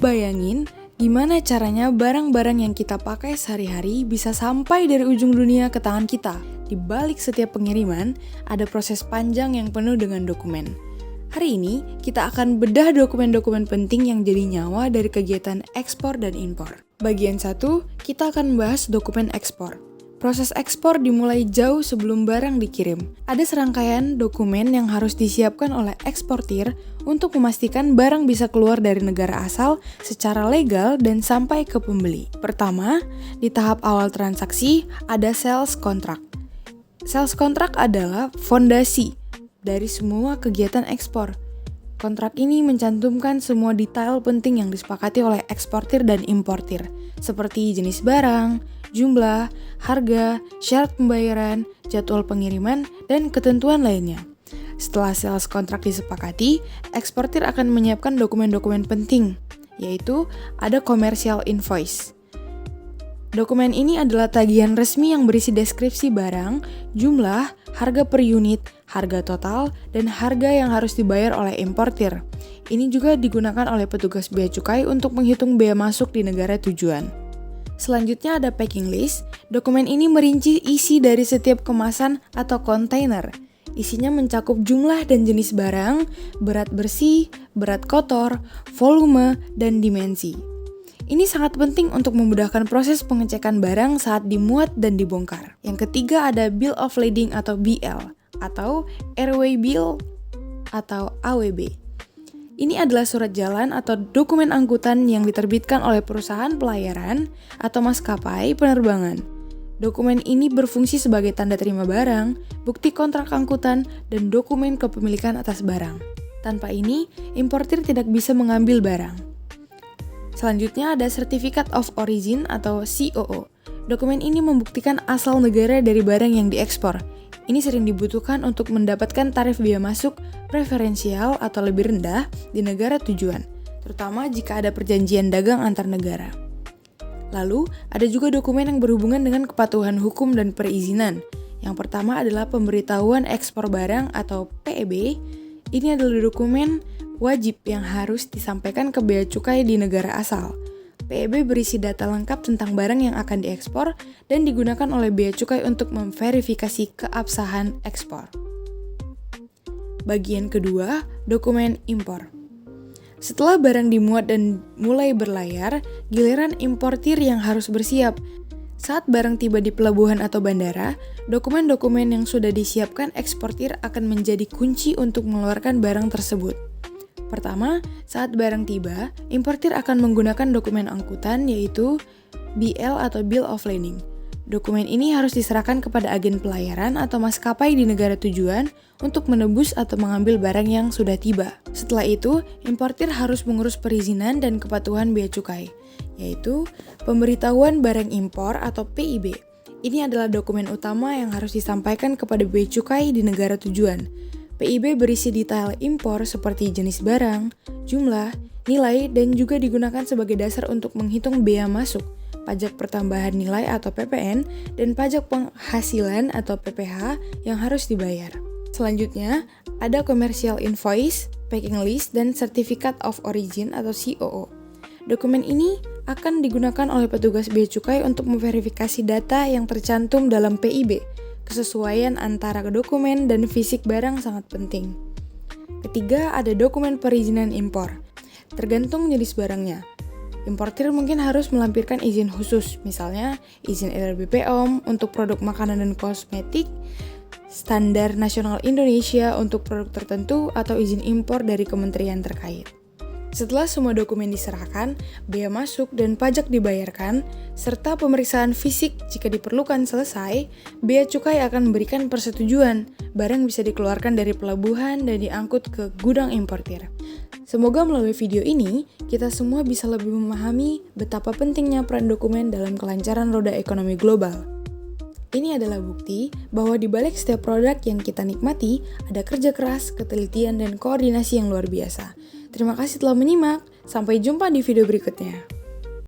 Bayangin gimana caranya barang-barang yang kita pakai sehari-hari bisa sampai dari ujung dunia ke tangan kita. Di balik setiap pengiriman, ada proses panjang yang penuh dengan dokumen. Hari ini, kita akan bedah dokumen-dokumen penting yang jadi nyawa dari kegiatan ekspor dan impor. Bagian 1, kita akan membahas dokumen ekspor. Proses ekspor dimulai jauh sebelum barang dikirim. Ada serangkaian dokumen yang harus disiapkan oleh eksportir untuk memastikan barang bisa keluar dari negara asal secara legal dan sampai ke pembeli. Pertama, di tahap awal transaksi ada sales contract. Sales contract adalah fondasi dari semua kegiatan ekspor. Kontrak ini mencantumkan semua detail penting yang disepakati oleh eksportir dan importir, seperti jenis barang, jumlah, harga, syarat pembayaran, jadwal pengiriman, dan ketentuan lainnya. Setelah sales kontrak disepakati, eksportir akan menyiapkan dokumen-dokumen penting, yaitu ada commercial invoice. Dokumen ini adalah tagihan resmi yang berisi deskripsi barang, jumlah, harga per unit, harga total, dan harga yang harus dibayar oleh importir. Ini juga digunakan oleh petugas bea cukai untuk menghitung bea masuk di negara tujuan. Selanjutnya ada packing list. Dokumen ini merinci isi dari setiap kemasan atau kontainer. Isinya mencakup jumlah dan jenis barang, berat bersih, berat kotor, volume, dan dimensi. Ini sangat penting untuk memudahkan proses pengecekan barang saat dimuat dan dibongkar. Yang ketiga ada Bill of Lading atau BL, atau Airway Bill atau AWB. Ini adalah surat jalan atau dokumen angkutan yang diterbitkan oleh perusahaan pelayaran atau maskapai penerbangan. Dokumen ini berfungsi sebagai tanda terima barang, bukti kontrak angkutan, dan dokumen kepemilikan atas barang. Tanpa ini, importir tidak bisa mengambil barang. Selanjutnya ada Certificate of Origin atau COO. Dokumen ini membuktikan asal negara dari barang yang diekspor. Ini sering dibutuhkan untuk mendapatkan tarif bea masuk preferensial atau lebih rendah di negara tujuan, terutama jika ada perjanjian dagang antar negara. Lalu, ada juga dokumen yang berhubungan dengan kepatuhan hukum dan perizinan. Yang pertama adalah Pemberitahuan Ekspor Barang atau PEB. Ini adalah dokumen wajib yang harus disampaikan ke bea cukai di negara asal. PEB berisi data lengkap tentang barang yang akan diekspor dan digunakan oleh bea cukai untuk memverifikasi keabsahan ekspor. Bagian kedua, dokumen impor. Setelah barang dimuat dan mulai berlayar, giliran importir yang harus bersiap. Saat barang tiba di pelabuhan atau bandara, dokumen-dokumen yang sudah disiapkan eksportir akan menjadi kunci untuk mengeluarkan barang tersebut. Pertama, saat barang tiba, importir akan menggunakan dokumen angkutan yaitu BL atau Bill of Lading. Dokumen ini harus diserahkan kepada agen pelayaran atau maskapai di negara tujuan untuk menebus atau mengambil barang yang sudah tiba. Setelah itu, importir harus mengurus perizinan dan kepatuhan bea cukai, yaitu Pemberitahuan Barang Impor atau PIB. Ini adalah dokumen utama yang harus disampaikan kepada bea cukai di negara tujuan. PIB berisi detail impor seperti jenis barang, jumlah, nilai, dan juga digunakan sebagai dasar untuk menghitung bea masuk, pajak pertambahan nilai atau PPN, dan pajak penghasilan atau PPH yang harus dibayar. Selanjutnya, ada Commercial Invoice, Packing List, dan Certificate of Origin atau COO. Dokumen ini akan digunakan oleh petugas bea cukai untuk memverifikasi data yang tercantum dalam PIB. Kesesuaian antara dokumen dan fisik barang sangat penting. Ketiga, ada dokumen perizinan impor. Tergantung jenis barangnya. Importir mungkin harus melampirkan izin khusus, misalnya izin edar BPOM untuk produk makanan dan kosmetik, standar nasional Indonesia untuk produk tertentu, atau izin impor dari kementerian terkait. Setelah semua dokumen diserahkan, bea masuk dan pajak dibayarkan, serta pemeriksaan fisik jika diperlukan selesai, bea cukai akan memberikan persetujuan. Barang bisa dikeluarkan dari pelabuhan dan diangkut ke gudang importir. Semoga melalui video ini, kita semua bisa lebih memahami betapa pentingnya peran dokumen dalam kelancaran roda ekonomi global. Ini adalah bukti bahwa di balik setiap produk yang kita nikmati, ada kerja keras, ketelitian, dan koordinasi yang luar biasa. Terima kasih telah menyimak. Sampai jumpa di video berikutnya.